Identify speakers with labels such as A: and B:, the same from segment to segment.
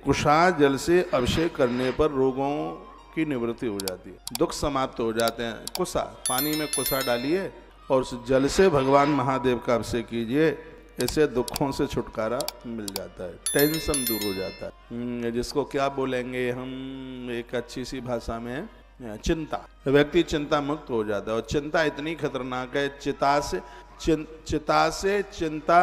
A: कुशा जल से अभिषेक करने पर रोगों की निवृत्ति हो जाती है, दुख समाप्त हो जाते हैं। कुशा, पानी में कुशा डालिए और उस जल से भगवान महादेव का अभिषेक कीजिए, इससे दुखों से छुटकारा मिल जाता है, टेंशन दूर हो जाता है। जिसको क्या बोलेंगे हम एक अच्छी सी भाषा में, चिंता, व्यक्ति चिंता मुक्त हो जाता है। और चिंता इतनी खतरनाक है, चिता से चिंता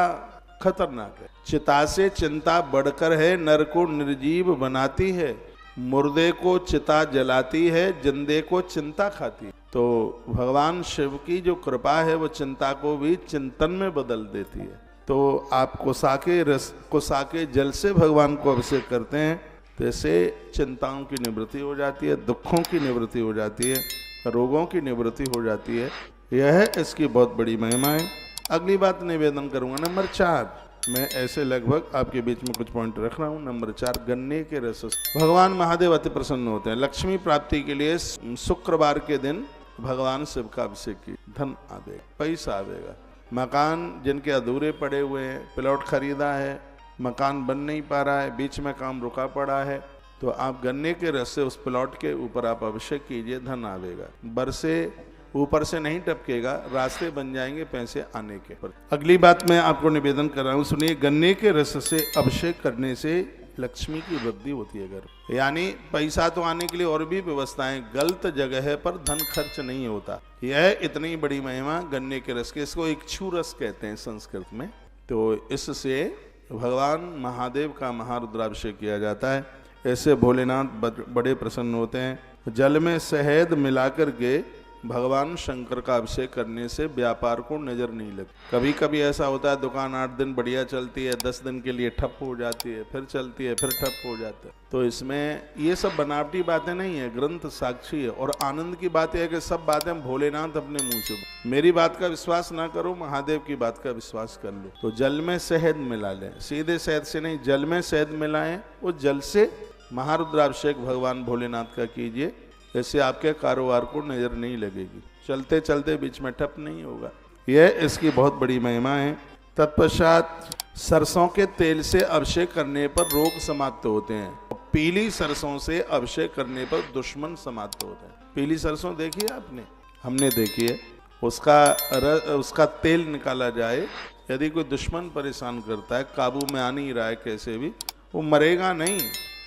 A: खतरनाक है। चिता से चिंता बढ़कर है, नर को निर्जीव बनाती है, मुर्दे को चिता जलाती है, जिंदे को चिंता खाती है। तो भगवान शिव की जो कृपा है वो चिंता को भी चिंतन में बदल देती है। तो आप कोसा के जल से भगवान को अभिषेक करते हैं तो इससे चिंताओं की निवृत्ति हो जाती है, दुखों की निवृत्ति हो जाती है, रोगों की निवृत्ति हो जाती है। यह इसकी बहुत बड़ी महिमा है। अगली बात निवेदन करूंगा, नंबर 4, मैं ऐसे लगभग आपके बीच में कुछ पॉइंट रख रहा हूँ। नंबर 4, गन्ने के रस से भगवान महादेव अति प्रसन्न होते हैं। लक्ष्मी प्राप्ति के लिए शुक्रवार के दिन भगवान शिव का अभिषेक की, धन आवेगा, पैसा आवेगा। मकान जिनके अधूरे पड़े हुए हैं, प्लॉट खरीदा है, मकान बन नहीं पा रहा है, बीच में काम रुका पड़ा है, तो आप गन्ने के रस से उस प्लॉट के ऊपर आप अभिषेक कीजिए, धन आवेगा। बरसे ऊपर से नहीं टपकेगा, रास्ते बन जाएंगे पैसे आने के। अगली बात मैं आपको निवेदन कर रहा हूँ, सुनिए। गन्ने के रस से अभिषेक करने से लक्ष्मी की वृद्धि होती है घर, यानी पैसा तो आने के लिए और भी व्यवस्थाएं, गलत जगह पर धन खर्च नहीं होता। यह इतनी बड़ी महिमा गन्ने के रस के, इसको इक्षु रस कहते हैं संस्कृत में। तो इससे भगवान महादेव का महारुद्राभिषेक किया जाता है। ऐसे भोलेनाथ बड़े प्रसन्न होते हैं। जल में शहद मिलाकर के भगवान शंकर का अभिषेक करने से व्यापार को नजर नहीं लगती। कभी कभी ऐसा होता है दुकान 8 दिन बढ़िया चलती है, 10 दिन के लिए ठप हो जाती है, फिर चलती है, फिर ठप हो जाती है। तो इसमें ये सब बनावटी बातें नहीं है, ग्रंथ साक्षी है। और आनंद की बात यह है कि सब बातें भोलेनाथ अपने मुंह से, मेरी बात का विश्वास ना करो, महादेव की बात का विश्वास कर लो। तो जल में शहद मिला लें, सीधे शहद से नहीं, जल में शहद मिलाएं, उस जल से महारुद्राभिषेक भगवान भोलेनाथ का कीजिए, ऐसे आपके कारोबार को नजर नहीं लगेगी, चलते चलते बीच में ठप नहीं होगा। यह इसकी बहुत बड़ी महिमा है। तत्पश्चात सरसों के तेल से अभिषेक करने पर रोग समाप्त होते हैं। पीली सरसों से अभिषेक करने पर दुश्मन समाप्त होते हैं। पीली सरसों देखी है आपने? हमने देखी है। उसका तेल निकाला जाए, यदि कोई दुश्मन परेशान करता है, काबू में आ नहीं रहा है कैसे भी, वो मरेगा नहीं,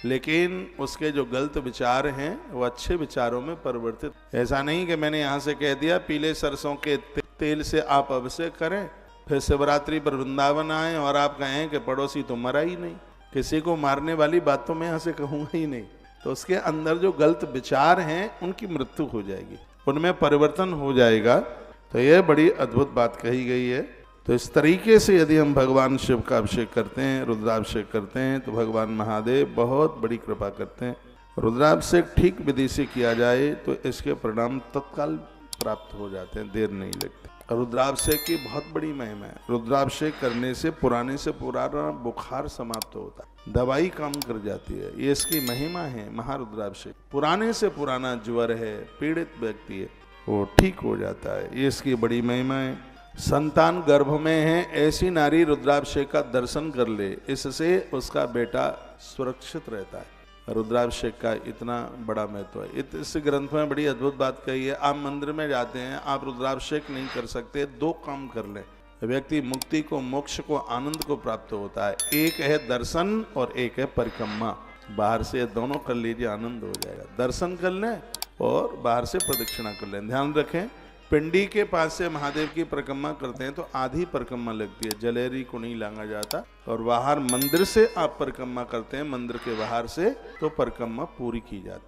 A: लेकिन उसके जो गलत विचार हैं वो अच्छे विचारों में परिवर्तित। ऐसा नहीं कि मैंने यहाँ से कह दिया पीले सरसों के तेल से आप अभिषेक करें, फिर शिवरात्रि पर वृंदावन आए और आप कहें कि पड़ोसी तो मरा ही नहीं। किसी को मारने वाली बात तो मैं यहाँ से कहूँगा ही नहीं। तो उसके अंदर जो गलत विचार हैं उनकी मृत्यु हो जाएगी, उनमें परिवर्तन हो जाएगा। तो यह बड़ी अद्भुत बात कही गई है। तो इस तरीके से यदि हम भगवान शिव का अभिषेक करते हैं, रुद्राभिषेक करते हैं, तो भगवान महादेव बहुत बड़ी कृपा करते हैं। रुद्राभिषेक ठीक विधि से किया जाए तो इसके परिणाम तत्काल प्राप्त हो जाते हैं, देर नहीं लगती। रुद्राभिषेक की बहुत बड़ी महिमा है। रुद्राभिषेक करने से पुराना बुखार समाप्त होता है, दवाई काम कर जाती है। ये इसकी महिमा है महारुद्राभिषेक। पुराने से पुराना ज्वर है, पीड़ित व्यक्ति है, वो ठीक हो जाता है। ये इसकी बड़ी महिमा है। संतान गर्भ में है, ऐसी नारी रुद्राभिषेक का दर्शन कर ले, इससे उसका बेटा सुरक्षित रहता है। रुद्राभिषेक का इतना बड़ा महत्व है। इस ग्रंथ में बड़ी अद्भुत बात कही है। आप मंदिर में जाते हैं, आप रुद्राभिषेक नहीं कर सकते, 2 काम कर लें, व्यक्ति मुक्ति को, मोक्ष को, आनंद को प्राप्त होता है। एक है दर्शन और एक है परिक्रमा। बाहर से दोनों कर लीजिए, आनंद हो जाएगा। दर्शन कर लें और बाहर से प्रदक्षिणा कर लें। ध्यान रखें, पिंडी के पास से महादेव की परिक्रमा करते हैं तो आधी परिक्रमा लगती है, जलेरी को नहीं लांगा जाता। और बाहर मंदिर से आप परिक्रमा करते हैं, मंदिर के बाहर से, तो परिक्रमा पूरी की जाती है।